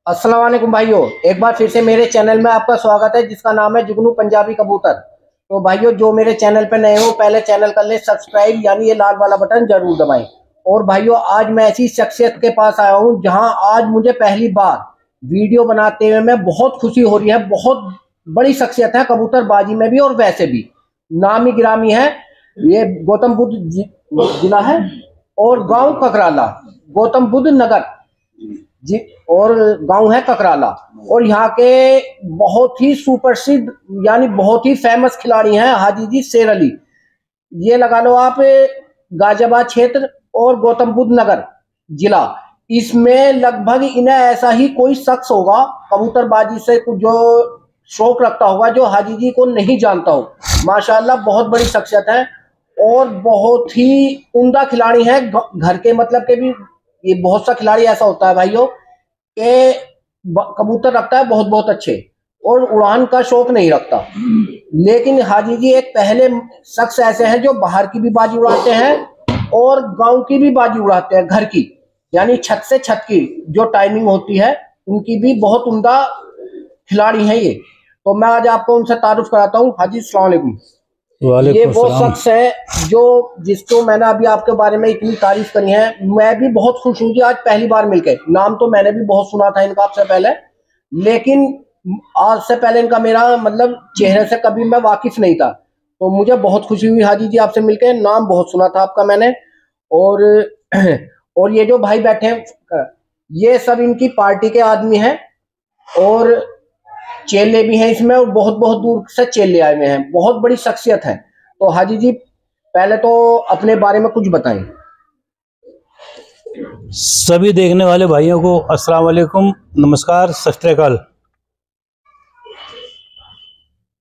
अस्सलाम वालेकुम भाइयों, एक बार फिर से मेरे चैनल में आपका स्वागत है जिसका नाम है जुगनू पंजाबी कबूतर। तो भाइयों, जो मेरे चैनल पे नए हो पहले चैनल कर ले सब्सक्राइब, यानी ये लाल वाला बटन जरूर दबाएं। और भाइयों, आज मैं ऐसी शख्सियत के पास आया हूं जहां आज मुझे पहली बार वीडियो बनाते हुए मैं बहुत खुशी हो रही है। बहुत बड़ी शख्सियत है कबूतरबाजी में भी और वैसे भी नामी गिरामी है। ये गौतम बुद्ध जिला है और गांव ककराला, गौतम बुद्ध नगर जी, और गांव है ककराला। और यहाँ के बहुत ही सुप्रसिद्ध यानी बहुत ही फेमस खिलाड़ी हैं हाजी जी शेर अली। ये लगा लो आप गाजियाबाद क्षेत्र और गौतम बुद्ध नगर जिला, इसमें लगभग इन्हें ऐसा ही कोई शख्स होगा कबूतरबाजी से कुछ जो शौक रखता होगा जो हाजी जी को नहीं जानता हो। माशाल्लाह बहुत बड़ी शख्सियत है और बहुत ही उम्दा खिलाड़ी हैं घर के, मतलब के भी। ये बहुत सा खिलाड़ी ऐसा होता है भाइयों कि कबूतर रखता है बहुत बहुत अच्छे और उड़ान का शौक नहीं रखता, लेकिन हाजी जी एक पहले शख्स ऐसे हैं जो बाहर की भी बाजी उड़ाते हैं और गांव की भी बाजी उड़ाते हैं, घर की यानी छत से छत की जो टाइमिंग होती है उनकी भी बहुत उम्दा खिलाड़ी हैं ये। तो मैं आज आपको उनसे तारुफ कराता हूँ। हाजी अस्सलाम वालेकुम। ये वो शख्स है जो जिसको मैंने अभी आपके बारे में इतनी तारीफ करी है। मैं भी बहुत खुश हूँ कि आज पहली बार मिलके, नाम तो मैंने भी बहुत सुना था इनका आपसे पहले, लेकिन आज से पहले इनका मेरा मतलब चेहरे से कभी मैं वाकिफ नहीं था। तो मुझे बहुत खुशी हुई हाजी जी आपसे मिलके। नाम बहुत सुना था आपका मैंने। और ये जो भाई बैठे हैं ये सब इनकी पार्टी के आदमी हैं और चेले भी हैं इसमें, और बहुत बहुत दूर से चेले आए हुए हैं। बहुत बड़ी शख्सियत है। तो हाजी जी पहले तो अपने बारे में कुछ बताएं। सभी देखने वाले भाइयों को अस्सलाम वालेकुम, नमस्कार, सत श्री अकाल।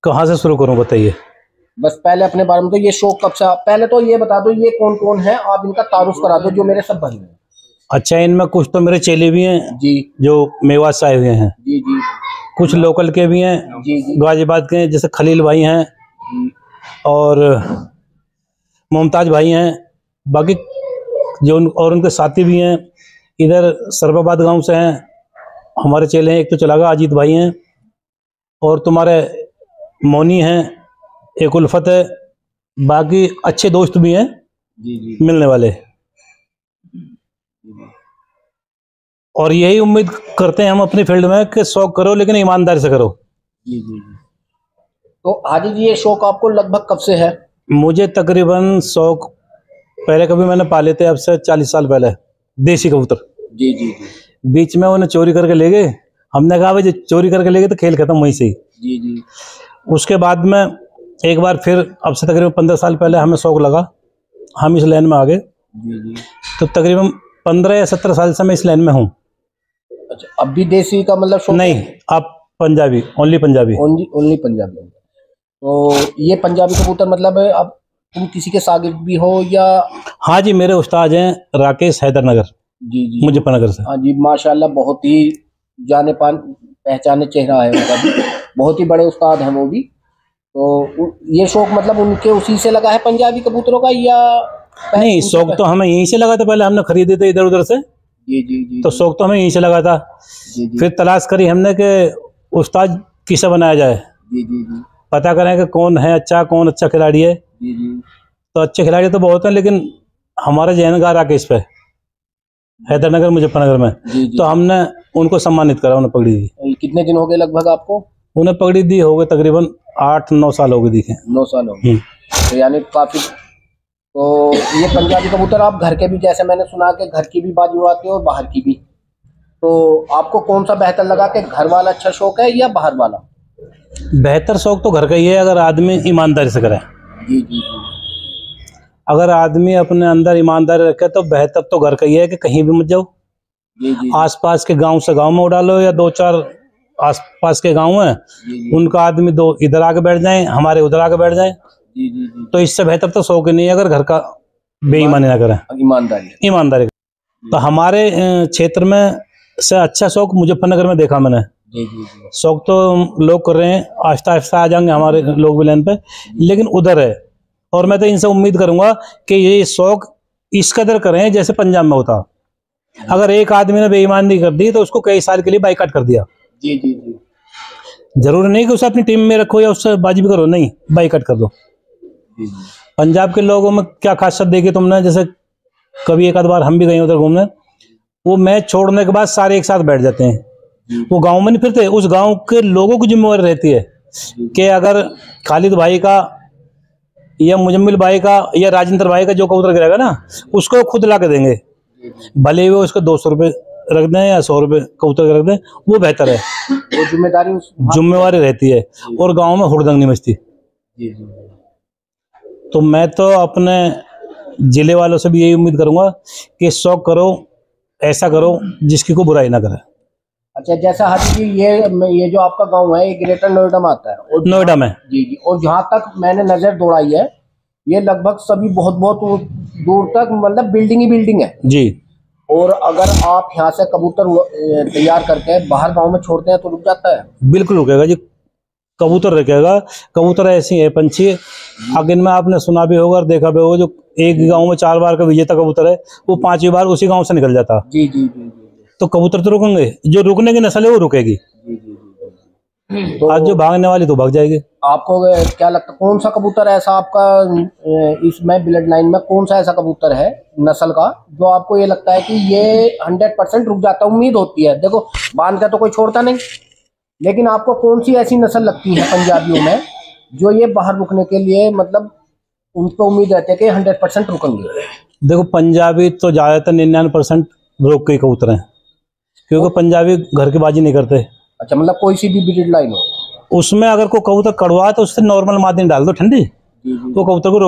कहाँ से शुरू करूं बताइए? बस पहले अपने बारे में, तो ये शौक कब से, पहले तो ये बता दो ये कौन कौन है, आप इनका तारुफ करा दो जो मेरे सब भाई हैं। अच्छा, इनमें कुछ तो मेरे चेले भी हैं जी जो मेवात से आए हुए हैं। जी जी। कुछ लोकल के भी हैं जी जी। गाजियाबाद के, जैसे खलील भाई हैं और मुमताज भाई हैं। बाकी जो और उनके साथी भी हैं इधर सरबाबाद गांव से हैं हमारे चेले हैं। एक तो चलागा अजीत भाई हैं और तुम्हारे मोनी हैं, एक उल्फत है। बाकी अच्छे दोस्त भी हैं जी जी मिलने वाले। और यही उम्मीद करते हैं हम अपनी फील्ड में कि शौक करो लेकिन ईमानदारी से करो। जी जी जी। तो हाजी जी ये शौक आपको लगभग कब से है? मुझे तकरीबन शौक पहले कभी मैंने पाले थे, अब से 40 साल पहले, देसी कबूतर। जी जी जी। बीच में उन्हें चोरी करके ले गए। हमने कहा भाई चोरी करके ले गए तो खेल खत्म वहीं से ही। जी जी। उसके बाद में एक बार फिर अब से तकरीबन 15 साल पहले हमें शौक लगा, हम इस लाइन में आ गए। जी जी। तो तकरीबन 15 या 17 साल से मैं इस लाइन में हूँ। अच्छा, अब भी देसी का मतलब शौक नहीं, अब पंजाबी, ओनली पंजाबी। ओनली पंजाबी। तो ये पंजाबी कबूतर मतलब अब तुम किसी के शागिर्द भी हो या? हाँ जी, मेरे उस्ताद हैं राकेश हैदरनगर, जी जी, मुजफ्फरनगर से। हाँ जी, माशाल्लाह बहुत ही जाने पहचाने चेहरा है उनका भी। बहुत ही बड़े उस्ताद हैं वो भी। तो ये शौक मतलब उनके उसी से लगा है पंजाबी कबूतरों का या? नहीं, शौक तो हमें यहीं से लगा था। पहले हमने खरीदे थे इधर उधर से। जी जी जी। तो शौक तो हमें यहीं से लगा था। जी जी। फिर तलाश करी हमने कि उस्ताद किसे बनाया जाए। जी जी जी। पता करें कि कौन है अच्छा, कौन अच्छा खिलाड़ी है। जी जी। तो अच्छे खिलाड़ी तो बहुत हैं, लेकिन हमारा जहन गा राकेश पे, हैदरनगर मुजफ्फरनगर में। जी जी। तो हमने उनको सम्मानित करा, उन्हें पगड़ी दी। कितने दिन हो गए लगभग आपको? उन्हें पगड़ी दी हो गए तकरीबन 8-9 साल हो गए दिखे। 9 साल हो गए। तो यानी काफी। तो ये पंजाबी कबूतर आप घर के भी, जैसे मैंने सुना कि घर की भी बाजी उड़ाते हो और बाहर की भी, तो आपको कौन सा बेहतर लगा कि घर वाला अच्छा शौक है या बाहर वाला? बेहतर शौक तो घर का ही है, अगर आदमी ईमानदारी से करे। जी जी जी। अगर आदमी अपने अंदर ईमानदारी रखे तो बेहतर तो घर का ही है कि कहीं भी मत जाओ। जी जी। आसपास के गांव से गांव में उड़ा लो, या 2-4 आसपास के गांव हैं उनका आदमी दो इधर आके बैठ जाए, हमारे उधर आके बैठ जाए। जी जी जी। तो इससे बेहतर तो शौक ही नहीं है अगर घर का बेईमानी ना करें, ईमानदारी। तो हमारे क्षेत्र में से अच्छा शौक मुजफ्फरनगर में देखा मैंने। जी जी जी। शौक तो लोग कर रहे हैं, आहिस्ता आहिस्ता आ जाएंगे हमारे लोग भी लाइन पे, लेकिन उधर है। और मैं तो इनसे उम्मीद करूंगा कि ये शौक इस कदर करें जैसे पंजाब में होता। अगर एक आदमी ने बेईमानी कर दी तो उसको कई साल के लिए बाइकाट कर दिया। जी जी जी जरूरी नहीं कि उसे अपनी टीम में रखो या उससे बाजी भी करो, नहीं, बाइकाट कर दो। जी जी पंजाब के लोगों में क्या खासियत देखी तुमने, जैसे कभी एक आध बार हम भी गए उधर घूमने, वो मैच छोड़ने के बाद सारे एक साथ बैठ जाते हैं। वो गांव में नहीं फिरते, उस गांव के लोगों की जिम्मेवारी रहती है कि अगर खालिद भाई का या मुजम्मिल भाई का या राजेंद्र भाई का जो कबूतर गिरेगा ना, उसको खुद ला के देंगे, भले ही वो उसको 200 रुपये रख दें या 100 रुपये कबूतर रख दें, वो बेहतर है। वो जिम्मेवारी रहती है और गांव में हुड़दंग नहीं मचती। तो मैं तो अपने जिले वालों से भी यही उम्मीद करूंगा कि शौक करो, ऐसा करो जिसकी कोई बुराई ना करे। अच्छा, जैसा हाजी जी ये जो आपका गांव है, ये ग्रेटर नोएडा में आता है, और नोएडा में। जी जी, और जहाँ तक मैंने नजर दौड़ाई है, ये लगभग सभी बहुत बहुत दूर तक मतलब बिल्डिंग ही बिल्डिंग है जी। और अगर आप यहाँ से कबूतर तैयार करके बाहर गांव में छोड़ते हैं तो रुक जाता है? बिल्कुल रुकेगा जी, कबूतर रुकेगा। कबूतर ऐसी है पंछी, अगर इनमें आपने सुना भी होगा और देखा भी होगा, जो एक गांव में 4 बार का विजेता कबूतर है, वो 5वीं बार उसी गांव से निकल जाता। जी जी जी जी। तो कबूतर तो रुकेंगे, जो रुकने की नस्ल है वो रुकेगी। जी जी जी। तो आज जो भागने वाली तो भाग जाएगी। आपको क्या लगता है कौन सा कबूतर ऐसा आपका इसमें ब्लड लाइन में कौन सा ऐसा कबूतर है नस्ल का जो आपको ये लगता है कि ये 100% रुक जाता? उम्मीद होती है, देखो बांध का तो कोई छोड़ता नहीं, लेकिन आपको कौन सी ऐसी नस्ल लगती है पंजाबियों में जो ये बाहर रुकने के लिए मतलब उनको उम्मीद रहती है कि 100% रुकेंगे? देखो पंजाबी तो ज्यादातर 99% रोक के कबूतर हैं, क्योंकि पंजाबी घर की बाजी नहीं करते। अच्छा, मतलब कोई सी भी ब्रीड लाइन हो उसमें अगर कोई कबूतर कड़वा है तो उससे नॉर्मल मादे डाल दो ठंडी, वो कबूतर को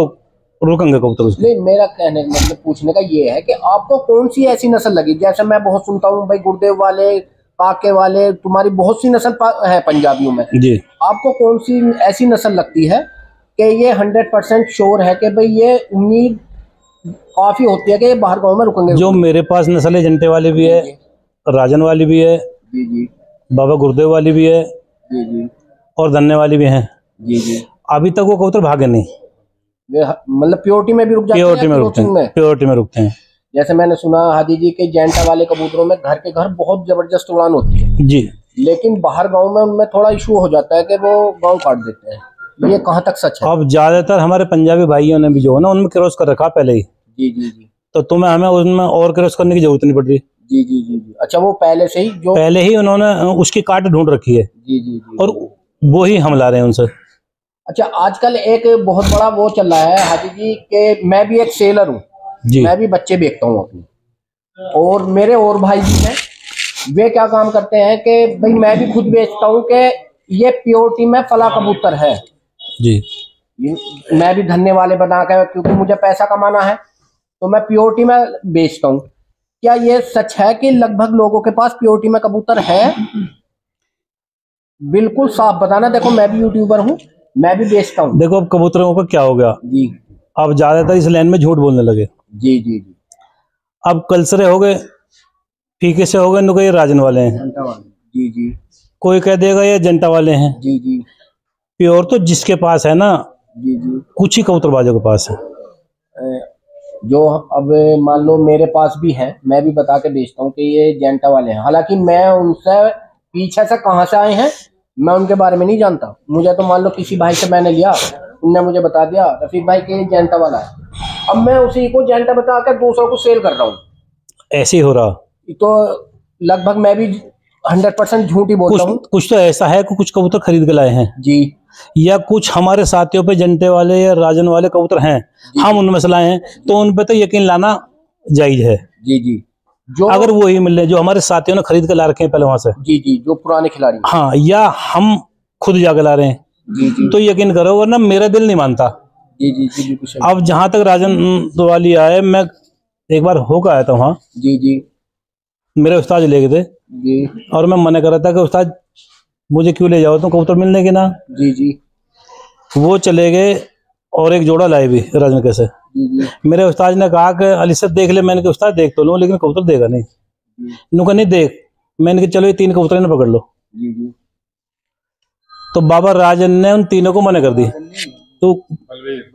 रोकेंगे कबूतर उसमें। नहीं, मेरा कहने मतलब पूछने का ये है कि आपको कौन सी ऐसी नस्ल लगी? जैसे मैं बहुत सुनता हूँ भाई, गुरदेव वाले, काके वाले, तुम्हारी बहुत सी नस्ल है पंजाबियों में जी, आपको कौन सी ऐसी नस्ल लगती है कि ये 100% श्योर है कि भाई ये उम्मीद काफी होती है कि ये बाहर गाँव में रुकेंगे? जो मेरे पास नस्ल है, जंटे वाली भी है, राजन वाली भी है जी जी, बाबा गुरदेव वाली भी है जी जी, और धन्ने वाली भी है जी जी। अभी तक वो कबूतर भागे नहीं, मतलब प्योरिटी में भी रुक जाते हैं? प्योरिटी में रुकते हैं, प्योरिटी में रुकते हैं। जैसे मैंने सुना हादी जी के जेंटा वाले कबूतरों में घर के घर बहुत जबरदस्त उड़ान होती है जी, लेकिन बाहर गांव में उनमें थोड़ा इशू हो जाता है कि वो गांव काट देते हैं, ये कहाँ तक सच है? अब ज्यादातर हमारे पंजाबी भाइयों ने भी जो है ना उनमें क्रॉस कर रखा पहले ही। जी जी जी। तो तुम्हें हमें उनमें और क्रॉस करने की जरूरत नहीं पड़ रही। जी जी जी जी। अच्छा, वो पहले से ही पहले ही उन्होंने उसकी काट ढूंढ रखी है। जी जी जी। और वो ही हम ला रहे हैं उनसे। अच्छा, आजकल एक बहुत बड़ा वो चल रहा है हाजी जी के मैं भी एक सेलर हूँ, मैं भी बच्चे बेचता हूँ अपने, और मेरे और भाई भी हैं, वे क्या काम करते हैं कि भाई मैं भी खुद बेचता हूँ कि ये प्योरिटी में फला कबूतर है जी, मैं भी धन्ने वाले बना कर, क्योंकि मुझे पैसा कमाना है तो मैं प्योरिटी में बेचता हूँ। क्या ये सच है कि लगभग लोगों के पास प्योरिटी में कबूतर है? बिल्कुल साफ बताना। देखो मैं भी यूट्यूबर हूँ, मैं भी बेचता हूँ। देखो अब कबूतरों का क्या हो गया जी, अब ज्यादातर इस लाइन में झूठ बोलने लगे जी जी जी। अब कलसरे हो गए, फीके से हो गए, नुके ये राजन वाले हैं जी जी, कोई कह देगा ये जंटा वाले हैं जी जी। प्योर तो जिसके पास है ना जी जी, कुछ ही कबूतरबाजों के पास है। जो अब मान लो मेरे पास भी है, मैं भी बता के बेचता हूँ कि ये जेंटा वाले हैं, हालांकि मैं उनसे पीछे से कहाँ से आए हैं मैं उनके बारे में नहीं जानता। मुझे तो मान लो किसी भाई से मैंने लिया, उनने मुझे बता दिया रफीक भाई के जेंटा वाला है, अब मैं उसी को जेंटा बता कर दूसरों को सेल कर रहा हूँ। ऐसे ही हो रहा तो लगभग मैं भी 100% झूठ ही बोलता हूँ। कुछ तो ऐसा है कि कुछ कबूतर खरीद के लाए हैं जी, या कुछ हमारे साथियों पे जंटे वाले या राजन वाले कबूतर हैं, हम उनमें से लाए हैं, तो उन पे तो यकीन लाना जायज है जी जी। जो अगर वो ही मिल रहे जो हमारे साथियों ने खरीद के ला रखे हैं पहले वहां से, जी जी, जो पुराने खिलाड़ी, हाँ, या हम खुद जाके ला रहे हैं जी जी, तो यकीन करो, वरना मेरा दिल नहीं मानता। जी जी जी। अब जहां तक राजन वाली आए, मैं एक बार होकर आया था वहाँ जी जी, मेरे उस्ताद ले गए थे जी, और मैं मना कर रहा था कि उस्ताद मुझे क्यों ले जाओ, तुम कबूतर मिलने की ना। जी जी, वो चले गए और एक जोड़ा लाए भी राजन कैसे। जी जी, मेरे उस्ताद ने कहा कि अली सर देख ले, मैंने कहा उस्ताद देख तो लूं लेकिन कबूतर देगा नहीं। उन्होंने नहीं देख, मैंने कहा चलो ये 3 कबूतर पकड़ लो। जी जी, तो बाबा राजन ने उन तीनों को मना कर दी, तो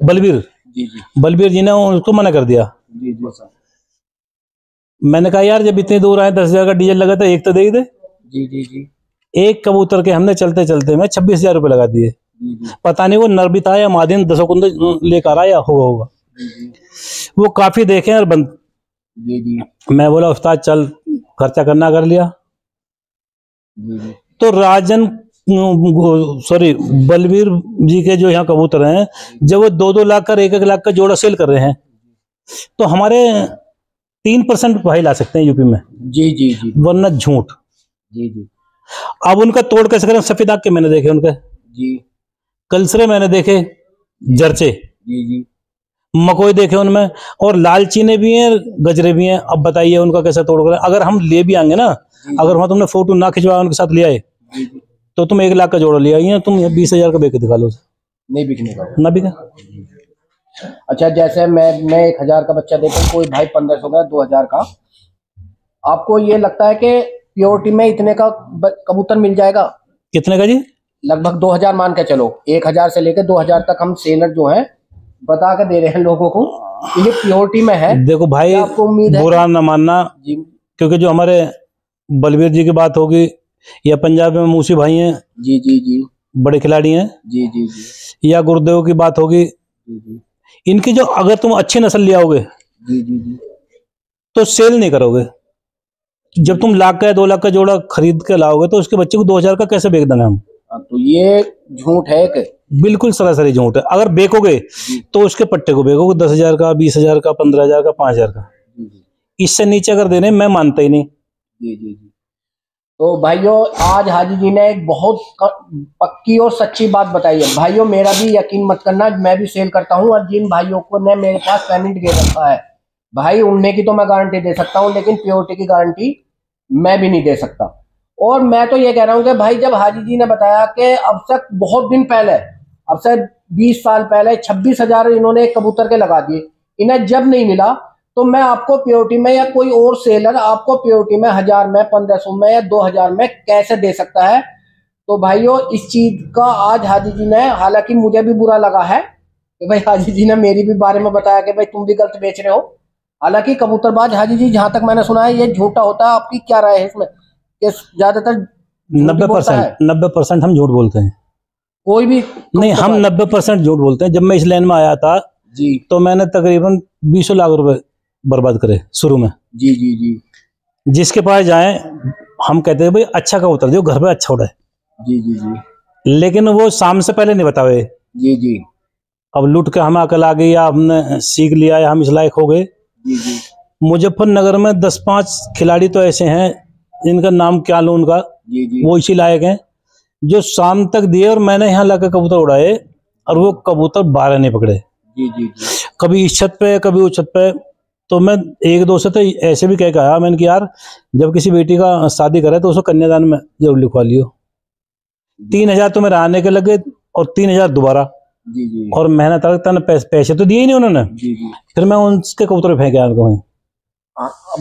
बलबीर जी ने उनको मना कर दिया। जी जी। मैंने कहा यार जब इतनी दूर आए 10,000 का डीजल लगा था, एक तो दे ही दे। जी जी जी एक कबूतर के हमने चलते चलते में 26,000 रुपये लगा दिए। पता नहीं वो नर भी था या मादी, 10 कुंद लेकर आया होगा। वो काफी देखे और बंद। मैं बोला उस्ताद चल खर्चा करना, कर लिया। तो राजन सॉरी बलवीर जी के जो यहाँ कबूतर हैं, जब वो 2-2 लाख का 1-1 लाख का जोड़ा सेल कर रहे हैं, तो हमारे 3% भाई ला सकते हैं यूपी में। जी जी जी वरना झूठ। जी जी अब उनका तोड़ कैसे करें? सफेद आग के मैंने देखे उनके, जी कलसरे मैंने देखे, जर्चे, जी जी मकोई देखे उनमें, और लाल चीने भी हैं, गजरे भी हैं। अब बताइए उनका कैसे तोड़ करें? अगर हम ले भी आएंगे ना, अगर वहां तुमने फोटो ना खिंचवाया उनके साथ ले आए, तो तुम 1 लाख का जोड़ा ले आई, तुम 20,000 का बेच दिखा लो, नहीं बिकने का ना बिका। अच्छा जैसे मैं 1,000 का बच्चा देता हूँ, कोई भाई 1,500 का 2,000 का, आपको ये लगता है कि प्योरिटी में इतने का कबूतर मिल जाएगा? कितने का जी? लगभग 2,000 मान के चलो, 1,000 से लेकर 2,000 तक हम सेलर जो है बता के दे रहे हैं लोगों को, ये प्योरिटी में है। देखो भाई, आपको उम्मीद है बुरा न मानना, क्योंकि जो हमारे बलवीर जी की बात होगी या पंजाब में मूसी भाई हैं, जी जी जी बड़े खिलाड़ी हैं, जी जी जी या गुरुदेव की बात होगी, जी जी इनकी जो अगर तुम अच्छी नस्ल ले आओगे जी जी जी तो सेल नहीं करोगे। जब तुम 1 लाख का 2 लाख का जोड़ा खरीद के लाओगे तो उसके बच्चे को 2,000 का कैसे बेच देंगे हम? तो ये झूठ है कि? बिल्कुल सरासरी झूठ है। अगर बेचोगे तो उसके पट्टे को बेचोगे 10,000 का, 20,000 का, 15,000 का, 5,000 का। इससे नीचे अगर देने मैं मानता ही नहीं। जी जी जी तो भाइयों, आज हाजी जी ने एक बहुत पक्की और सच्ची बात बताई है। भाइयों मेरा भी यकीन मत करना, मैं भी सेल करता हूं, और जिन भाइयों को ने मेरे पास पेमेंट दे रखा है भाई, उनने की तो मैं गारंटी दे सकता हूं, लेकिन प्योरिटी की गारंटी मैं भी नहीं दे सकता। और मैं तो ये कह रहा हूं कि भाई जब हाजी जी ने बताया कि अब तक बहुत दिन पहले, अब से 20 साल पहले 26,000 इन्होंने एक कबूतर के लगा दिए, इन्हें जब नहीं मिला, तो मैं आपको प्योरिटी में या कोई और सेलर आपको प्योरिटी में 1,000 में, 1,500 में या 2,000 में कैसे दे सकता है? तो भाइयों इस चीज का आज हाजी जी ने, हालांकि मुझे भी बुरा लगा है कि भाई हाजी जी ने मेरी भी बारे में बताया कि भाई तुम भी गलत बेच रहे हो। हालांकि कबूतरबाज हाजी जी जहां तक मैंने सुना है ये झूठा होता है। आपकी क्या राय है इसमें? ज्यादातर 90% हम झूठ बोलते हैं। कोई भी नहीं, हम 90% झूठ बोलते हैं। जब मैं इस लाइन में आया था जी, तो मैंने तकरीबन 20 लाख रुपए बर्बाद करे शुरू में। जी जी जी जिसके पास जाए हम कहते हैं भाई अच्छा कबूतर जो घर पे अच्छा उड़े। जी जी जी लेकिन वो शाम से पहले नहीं बतावे। जी जी अब लूट के हम अकल आ गई, या हमने सीख लिया, या हम इस लायक हो गए। जी जी मुजफ्फरनगर में 10-5 खिलाड़ी तो ऐसे हैं जिनका नाम क्या लूं उनका, जी जी वो इसी लायक हैं जो शाम तक दिए और मैंने यहाँ लाकर कबूतर उड़ाए और वो कबूतर 12 नहीं पकड़े। जी जी जी कभी इस छत पे कभी उस छत पे। तो मैं 1-2 से तो ऐसे भी कह के आया मैंने कि यार जब किसी बेटी का शादी करे तो उसको कन्यादान में जरूर लिखवा लियो। 3,000 तो मेरे आने के लगे और 3,000 दोबारा। जी जी और मेहनत तन पैसे तो दिए ही नहीं उन्होंने। जी जी फिर मैं उनके कबूतर फेंके आया उनको वहीं।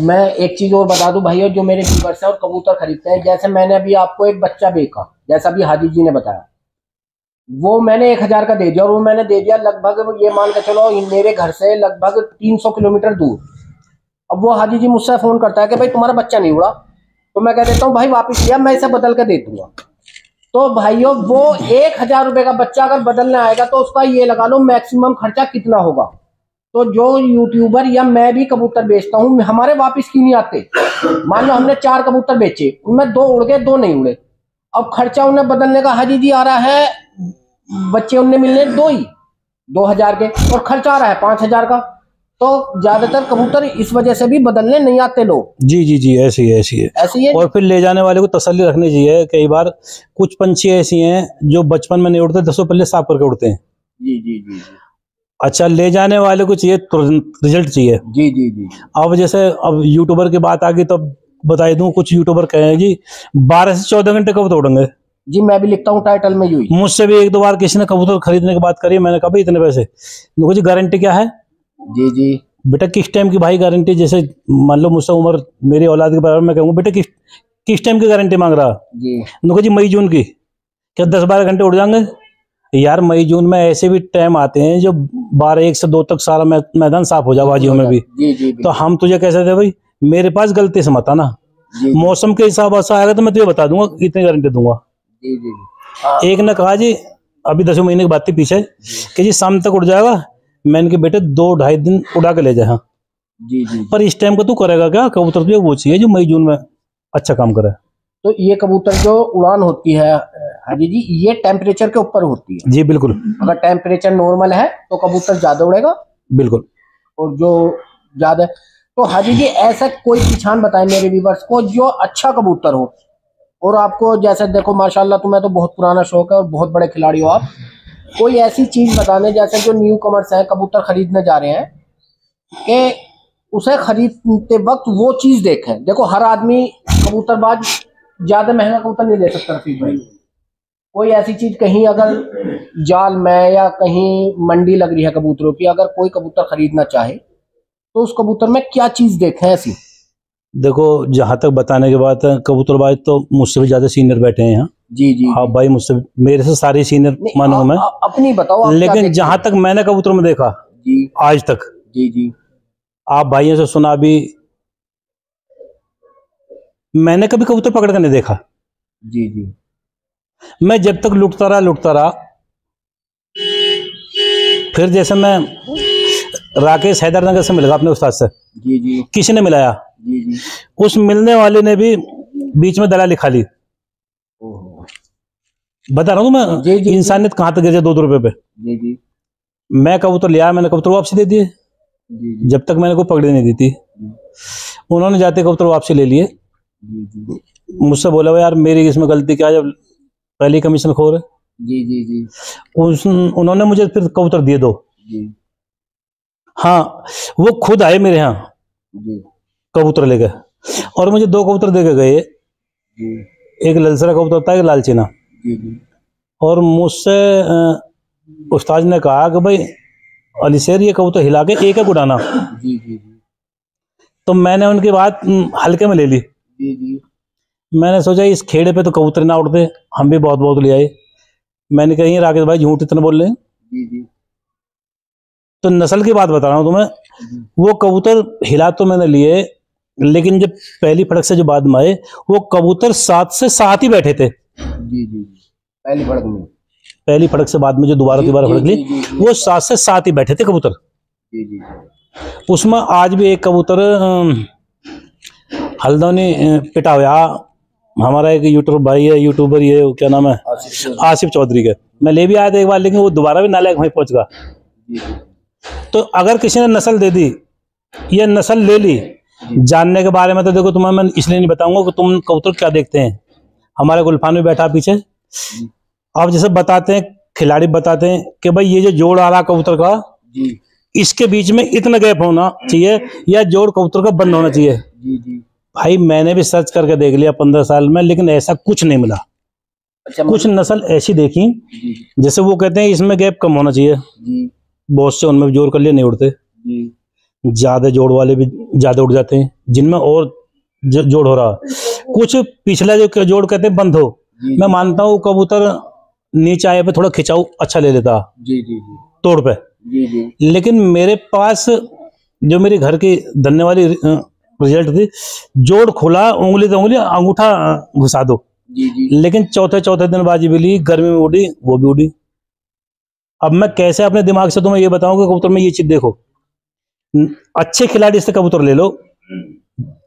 मैं एक चीज और बता दूं भाइयों, जो मेरे व्यूअर्स हैं और कबूतर खरीदते हैं, जैसे मैंने अभी आपको एक बच्चा बेचा, जैसा भी हाजी जी ने बताया, वो मैंने 1,000 का दे दिया, और वो मैंने दे दिया लगभग, ये मान के चलो मेरे घर से लगभग 300 किलोमीटर दूर। अब वो हाजी जी मुझसे फोन करता है कि भाई तुम्हारा बच्चा नहीं उड़ा, तो मैं कह देता हूँ भाई वापिस लिया, मैं इसे बदल के दे दूंगा। तो भाइयों वो 1,000 रुपए का बच्चा अगर बदलने आएगा तो उसका ये लगा लो मैक्सिमम खर्चा कितना होगा। तो जो यूट्यूबर या मैं भी कबूतर बेचता हूँ, हमारे वापिस क्यों नहीं आते? मान लो हमने 4 कबूतर बेचे, उनमें 2 उड़ गए, 2 नहीं उड़े, अब खर्चा उन्हें बदलने का हाजी जी आ रहा है, बच्चे उन्हें मिलने 2,000 के, और खर्चा आ रहा है 5,000 का। तो ज्यादातर कबूतर इस वजह से भी बदलने नहीं आते लोग। जी जी जी ऐसी है ऐसी है। और फिर ले जाने वाले को तसल्ली रखनी चाहिए। कई बार कुछ पंछी ऐसी हैं जो बचपन में नहीं उड़ते, 10 पल्ले साफ करके उड़ते हैं। जी जी जी अच्छा, ले जाने वाले को चाहिए रिजल्ट चाहिए। जी जी जी अब जैसे अब यूट्यूबर की बात आ गई तो बता दूं, कुछ यूट्यूबर कहे जी 12 से 14 घंटे कबूतर उड़ेंगे। जी मैं भी लिखता हूँ टाइटल में यूं। मुझसे भी 1-2 बार किसी ने कबूतर खरीदने की बात करी, मैंने कहा भाई इतने पैसे, जी गारंटी क्या है? जी जी बेटा किस टाइम की भाई गारंटी? जैसे मान लो मुझसे उम्र मेरी औलाद के बराबर, मैं कहूँगा बेटा किस टाइम की गारंटी मांग रहा जी मई जून की, क्या 10-12 घंटे उड़ जाएंगे? यार मई जून में ऐसे भी टाइम आते हैं जो 12 1 से 2 तक सारा मैदान साफ हो जाए बाजियों में भी। जी जी तो हम तुझे कैसे दे भाई मेरे पास गलती से मत आना। मौसम के हिसाब से आएगा तो मैं तुझे बता दूंगा, इतनी गारंटी दूंगा। जी जी हाँ। एक ने कहा जी, अभी 10 महीने की बात थी पीछे, कि जी शाम तक उड़ जाएगा। मैंने के बेटे 2-2.5 दिन उड़ा के ले जाए। जी जी पर इस टाइम का तू करेगा क्या? कबूतर तुझे वो चाहिए जो मई जून में अच्छा काम करे। तो ये कबूतर जो उड़ान होती है हाजी जी, ये टेम्परेचर के ऊपर होती है। जी बिल्कुल। अगर टेम्परेचर नॉर्मल है तो कबूतर ज्यादा उड़ेगा। बिल्कुल। और जो ज्यादा, तो हाजी जी ऐसा कोई पहचान बताएं मेरे व्यूअर्स को जो अच्छा कबूतर हो। और आपको जैसे देखो माशाल्लाह तुम्हें तो बहुत पुराना शौक है और बहुत बड़े खिलाड़ी हो आप। कोई ऐसी चीज बताने जैसे जो न्यू कमर्स है कबूतर खरीदने जा रहे हैं, कि उसे खरीदते वक्त वो चीज देखें। देखो हर आदमी कबूतरबाज ज्यादा महंगा कबूतर नहीं ले सकता रफीक भाई। कोई ऐसी चीज कहीं अगर जाल में या कहीं मंडी लग रही है कबूतरों की, अगर कोई कबूतर खरीदना चाहे तो उस कबूतर में क्या चीज देखें ऐसी? देखो जहां तक बताने के बाद कबूतरबाज तो मुझसे भी ज्यादा सीनियर बैठे हैं यहाँ। जी जी हाँ भाई, मुझसे मेरे से सारे सीनियर मानो मैं। अपनी बताओ आप। लेकिन जहां तक मैंने कबूतर में देखा जी आज तक, जी जी आप भाइयों से सुना भी, मैंने कभी कबूतर पकड़ कर नहीं देखा। जी जी मैं जब तक लुटता रहा, फिर जैसे मैं राकेश हैदरनगर से मिल गया अपने उस्ताद से। जी जी किसी ने मिलाया। जी जी उस मिलने वाले ने भी बीच में दलाली खा ली। ओहो। बता रहा हूँ मैं, जी जी इंसानियत कहाँ तक गिर जाए 2-2 रुपए पे। जी जी मैं कबूतर लिया, मैंने कबूतर वापसी दे दिए। जी जी जब तक मैंने कोई पकड़ी नहीं दी थी, उन्होंने जाते कबूतर वापसी ले लिए। जी जी मुझसे बोला भाई यार मेरी इसमें गलती क्या है, जब पहली कमीशन खोर है। जी जी जी उन्होंने मुझे फिर कबूतर दिए 2। जी हाँ, वो खुद आए मेरे यहाँ जी कबूतर लेकर, और मुझे 2 कबूतर दे के गए। जी एक ललसरा कबूतर था, एक लालचीना। जी जी और मुझसे उस्ताद ने कहा कि भाई अली शेर ये कबूतर हिला के एक है उड़ाना। जी जी तो मैंने उनकी बात हल्के में ले ली। जी जी मैंने सोचा इस खेड़े पे तो कबूतर ना उड़ते, हम भी बहुत बहुत ले आए। मैंने कही राकेश भाई झूठ इतना बोल रहे हैं। जी जी तो नस्ल की बात बता रहा हूँ तुम्हें। वो कबूतर हिला तो मैंने लिए, लेकिन जब पहली फड़क से जो बाद में आए, वो कबूतर 7 से 7 ही बैठे थे। जी जी पहली फड़क में, पहली फड़क से बाद में जो दोबारा फड़क ली, वो 7 से 7 ही बैठे थे कबूतर। जी जी उसमें आज भी एक कबूतर हल्द्वानी पिटा हुआ। हमारा एक यूट्यूबर ये क्या नाम है, आसिफ चौधरी का। मैं ले भी आया था एक बार, लेकिन वो दोबारा भी नालायक वहीं पहुंच गया। तो अगर किसी ने नस्ल दे दी, ये नस्ल ले ली, जानने के बारे में तो देखो तुम्हें मैं इसलिए नहीं बताऊंगा कि तुम कबूतर क्या देखते हैं। हमारे गुलफान में बैठा पीछे, अब जैसे बताते हैं खिलाड़ी बताते हैं कि भाई ये जो जोड़ आ रहा कबूतर का, इसके बीच में इतना गैप होना चाहिए या जोड़ कबूतर का बंद होना चाहिए। भाई मैंने भी सर्च करके देख लिया 15 साल में, लेकिन ऐसा कुछ नहीं मिला। अच्छा, कुछ नस्ल ऐसी देखी जैसे वो कहते हैं इसमें गैप कम होना चाहिए। बहुत से उनमें भी जोड़ कर लिए नहीं उड़ते। ज्यादा जोड़ वाले भी ज्यादा उड़ जाते हैं, जिनमें और जोड़ हो रहा। कुछ पिछला जो जोड़ कहते हैं बंद हो, मैं मानता हूँ कबूतर नीचे आए पे थोड़ा खिंचाव अच्छा ले लेता तोड़ पे। लेकिन मेरे पास जो मेरी घर की धन्य वाली रिजल्ट थी, जोड़ खुला, उंगली तो उंगली, अंगूठा घुसा दो। लेकिन चौथे दिन बाजी भी ली, गर्मी में उड़ी, वो भी उड़ी। अब मैं कैसे अपने दिमाग से तुम्हें ये बताऊं कि कबूतर में ये चीज देखो। अच्छे खिलाड़ी से कबूतर ले लो,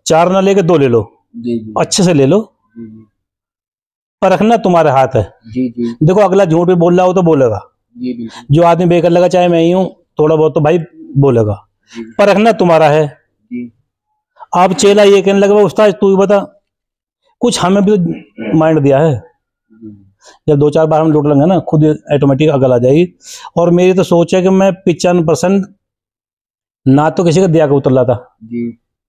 4 ना लेके 2 ले लो, अच्छे से ले लो। परखना तुम्हारे हाथ है। देखो अगला झूठ भी बोल रहा हो तो बोलेगा, जो आदमी बेकर लगा, चाहे मैं ही हूं, थोड़ा बहुत तो भाई बोलेगा। परखना तुम्हारा है। आप चेला ये कहने लगे उस्ताद तू ही बता, कुछ हमें भी माइंड दिया है। जब 2-4 बार हम लूट लेंगे ना, खुद ऑटोमेटिक अकल आ जाएगी। और मेरी तो सोच है कि मैं 95% ना तो किसी का दिया कबूतर लाता,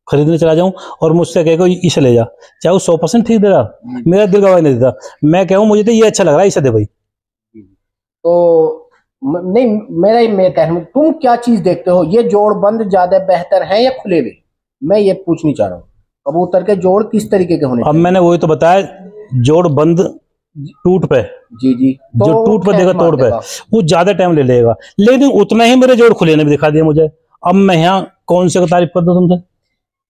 खरीदने चला जाऊं और मुझसे कहेगा इसे ले जा, चाहे वो 100% ठीक दे रहा, मेरा दिल गवाही नहीं देता। मैं कहूँ मुझे तो ये अच्छा लग रहा है, इसे दे भाई। तो नहीं, मैं कहूँ तुम क्या चीज देखते हो, ये जोड़ बंद ज्यादा बेहतर है या खुले हुए? मैं ये पूछनी चाह रहा हूँ, कबूतर के जोड़ किस तरीके के होने? अब मैंने वही तो बताया, जोड़ बंद टूट पे, तो जो टूट पे देगा तोड़ पे, वो ज्यादा टाइम ले लेगा। लेकिन उतना ही मेरे जोड़ खुले ने भी दिखा दिया मुझे। अब मैं यहाँ कौन से तारीफ कर दूं तुमसे?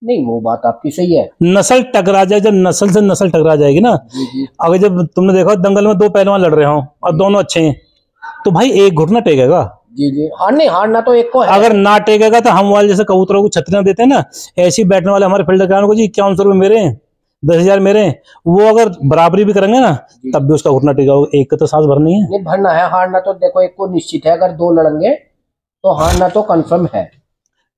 नहीं, वो बात आपकी सही है। नस्ल टकरा जाए, जब नस्ल से नस्ल टकरा जाएगी ना, अगर जब तुमने देखा दंगल में दो पहलवान लड़ रहे हो और दोनों अच्छे हैं, तो भाई एक घुटना टेकेगा। जी जी, हारना तो एक को है। अगर ना टेकेगा तो हम वाले जैसे कबूतरों को छतरियां देते हैं ना, ऐसे ही बैठने वाले हमारे फील्ड ग्राउंड को जी 5100 मेरे हैं, 10,000 मेरे हैं, वो अगर बराबरी भी करेंगे ना तब भी उसका घुटना टेकेगा। एक का तो सांस भरनी है। नहीं, भरना है। हारना तो देखो एक को निश्चित है, अगर दो लड़ेंगे तो हारना तो कंफर्म है।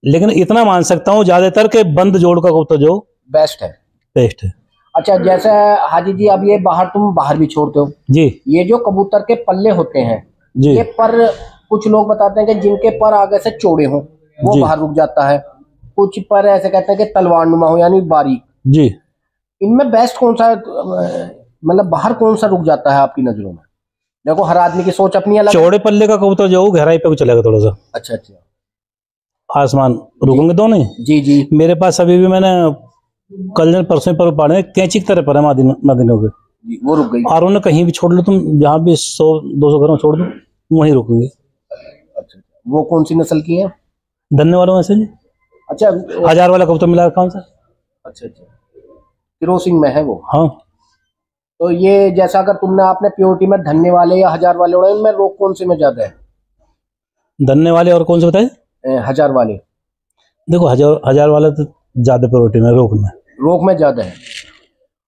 लेकिन इतना मान सकता हूँ ज्यादातर के बंद जोड़ का कबूतर जो बेस्ट है। बेस्ट है। अच्छा, जैसे हाजी जी अब ये तुम बाहर भी छोड़ते हो जी, ये जो कबूतर के पल्ले होते हैं जी, ये पर, कुछ लोग बताते हैं कि जिनके पर आगे से चौड़े हो वो बाहर रुक जाता है, कुछ पर ऐसे कहते हैं कि तलवार नुमा हो यानी बारीक। जी, इनमें बेस्ट कौन सा, मतलब बाहर कौन सा रुक जाता है आपकी नजरों में? देखो हर आदमी की सोच अपनी अलग है। चौड़े पल्ले का कबूतर जो है गहराई पे को चलेगा थोड़ा सा। अच्छा अच्छा, आसमान रुकेंगे दोनों ही। जी जी। मेरे पास अभी भी मैंने कल दिन परसों पर पाड़े कैंची की तरह पर है मादिनों के, वो रुक गई। और उन्हें कहीं भी छोड़ लो तुम, जहाँ भी 100-200 घरों छोड़ दो वहीं रुकेंगे। अच्छा, वो कौन सी नस्ल की है? धन्य वालों में से जी। अच्छा, 1000 वाला कबूतर मिला कौन सा? अच्छा अच्छा, क्रोसिंग में है वो। हाँ, तो ये जैसा अगर तुमने आपने प्योरिटी में धन्य वाले या 1000 वाले उड़ाए, इनमें रोग कौन से में ज्यादा है? धन्य वाले और कौन से बताए? 1000 वाले। देखो 1000 वाला तो ज्यादा प्रायोरिटी में, रोग में ज्यादा है।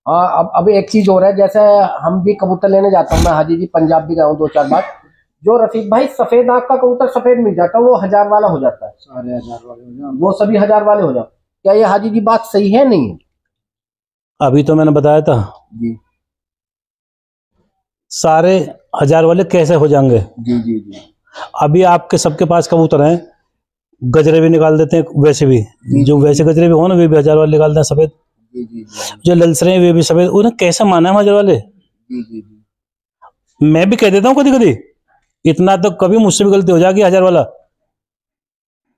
हाँ, अब एक चीज हो रहा है, जैसे हम भी कबूतर लेने जाता हूँ मैं हाजी जी, पंजाब भी गया हूँ 2-4 बार। जो रफीक भाई सफेद आंख का कबूतर सफेद मिल जाता है वो 1000 वाला हो जाता है, सारे 1000 वाले हो जाते, वो सभी 1000 वाले हो जाते। क्या ये हाजी जी बात सही है नहीं है? अभी तो मैंने बताया था जी, सारे 1000 वाले कैसे हो जाएंगे। जी जी जी। अभी आपके सबके पास कबूतर हैं, गजरे भी निकाल देते हैं वैसे भी, जो वैसे गजरे भी हो ना वे भी 1000 वाले निकालते हैं सफेद। जी जी जी। जो ललसरे हैं वे भी सफेद, उन्हें कैसे माना है 1000 वाले? जी जी जी। मैं भी कह देता हूँ कभी कभी, इतना तो कभी मुझसे भी गलती हो जाएगी 1000 वाला,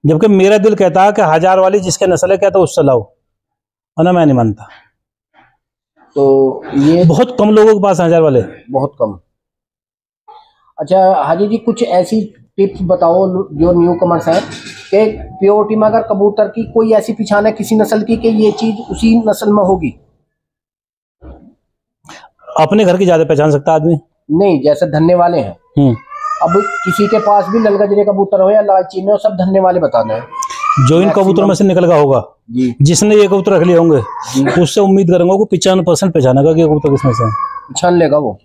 जबकि मेरा दिल कहता है कि 1000 वाली जिसके नस्ल है क्या तो उससे लाओ, और ना मैं नहीं मानता। तो ये बहुत कम लोगों के पास 1000 वाले, बहुत कम। अच्छा हाजी जी, कुछ ऐसी टिप्स बताओ जो न्यू कमर्स है कि प्योरिटी में अगर कबूतर की कोई ऐसी पहचान है किसी नस्ल की कि ये चीज उसी नस्ल में होगी? अपने घर की ज्यादा पहचान सकता आदमी। नहीं, जैसे धन्ने वाले हैं, अब किसी के पास भी ललगजरे कबूतर हो या लाल चीने हो, सब धन्ने वाले बताना है। जो इन कबूतरों में से निकल गया होगा जी, जिसने ये कबूतर रख लिए होंगे उससे उम्मीद करूंगा को 95% पहचानेगा कि ये कबूतर किसमें से है। पहचान लेगा वो,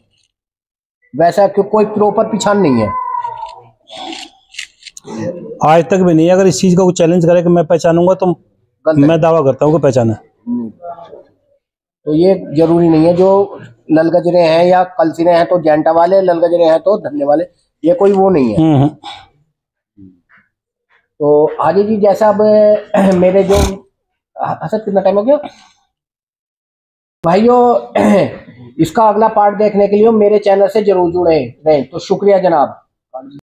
वैसा क्यों कोई प्रॉपर पहचान नहीं है आज तक भी नहीं। अगर इस चीज का कोई चैलेंज करे कि मैं पहचानूंगा तो मैं दावा करता हूँ कि पहचाना। तो ये जरूरी नहीं है, जो ललगजरे हैं या कलसिरे हैं तो जेंटा वाले, ललगजरे हैं तो धन्ने वाले, ये कोई वो नहीं है। तो हाजी जी जैसा अब मेरे जो अच्छा कितना टाइम हो गया भाइयों, इसका अगला पार्ट देखने के लिए मेरे चैनल से जरूर जुड़े रहें। तो शुक्रिया जनाब।